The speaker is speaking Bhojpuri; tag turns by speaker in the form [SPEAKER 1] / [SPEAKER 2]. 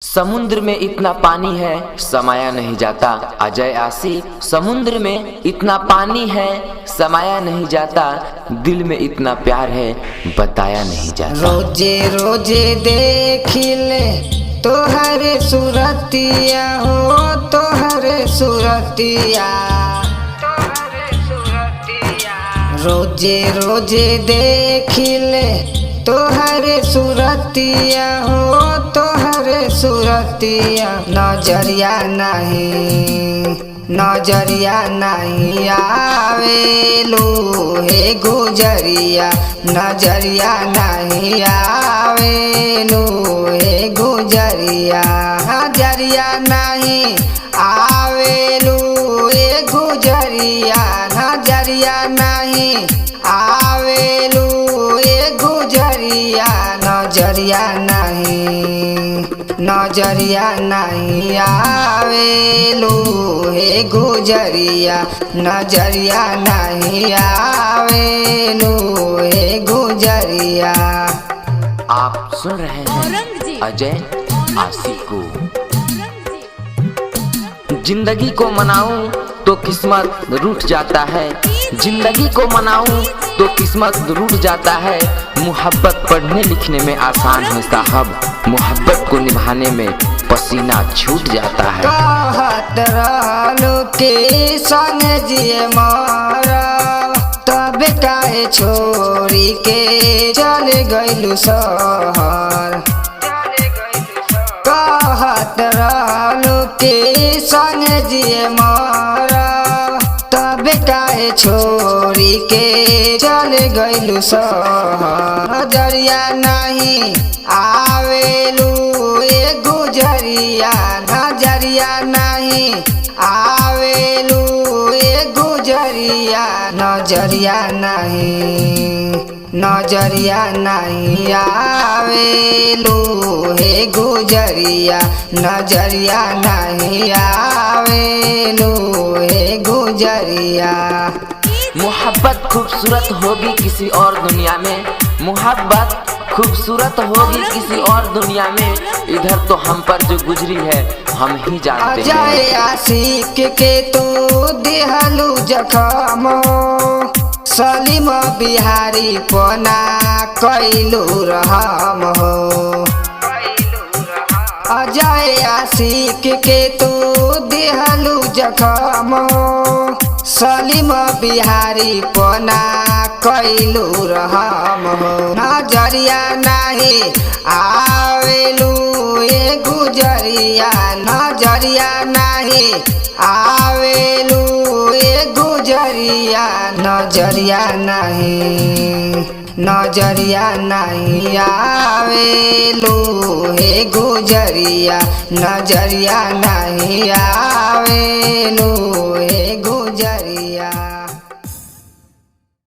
[SPEAKER 1] समुद्र में इतना पानी है समाया नहीं जाता। अजय आशी। समुद्र में इतना पानी है समाया नहीं जाता, दिल में इतना प्यार है बताया नहीं जाता।
[SPEAKER 2] रोजे रोजे देखिले तोहरे सुरतिया हो, तोहरे सुरतिया। रोजे रोजे देखिले तोहरे सुरतिया हो, तोहरे सुरतिया। नजरिया नहीं आवेलू हे गुजरिया, नजरिया नहीं आवेलू हे गुजरिया। नजरिया नहीं आवेलू हे गुजरिया, नजरिया नहीं आवेलू हे गुजरिया। नजरिया नहीं आवेलू हे गुजरिया, नजरिया नहीं आवेलू हे गुजरिया।
[SPEAKER 1] आप सुन रहे हैं अजय आशी को। जिंदगी को मनाऊं तो किस्मत रूठ जाता है, जिंदगी को मनाऊं तो किस्मत रूठ जाता है। मोहब्बत पढ़ने लिखने में आसान है साहब, मोहब्बत को निभाने में पसीना छूट जाता है।
[SPEAKER 2] कहत रहलू के संग जिए मारा, तब काहे छोड़ी के चल गइलू शहर। कहत रहलू के संग जिए मारा, तब काहे छोड़ी के चल गइलू शहर। नजरिया नहीं आवेलू ए गुजरिया, नजरिया नहीं आवेलू ए गुजरिया। नजरिया नहीं आवेलू हे गुजरिया, नजरिया नहीं आवेलू हे गुजरिया।
[SPEAKER 1] मोहब्बत खूबसूरत होगी किसी और दुनिया में, मोहब्बत खूबसूरत होगी किसी और दुनिया में। इधर तो हम पर जो गुजरी है हम ही जानते हैं।
[SPEAKER 2] अजय आशिक के तू दिहलू जखम, सलीम बिहारी पना कैलू रहम हो। अजय आशिक के तू दिहलू जखम, सलीम बिहारी पना कैलू रहम हो। नजरिया नहीं आवेलू ए गुजरिया, नजरिया नहीं आवेलू ए गुजरिया। नजरिया नहीं आवेलू हे गुजरिया, नजरिया नहीं आवेलू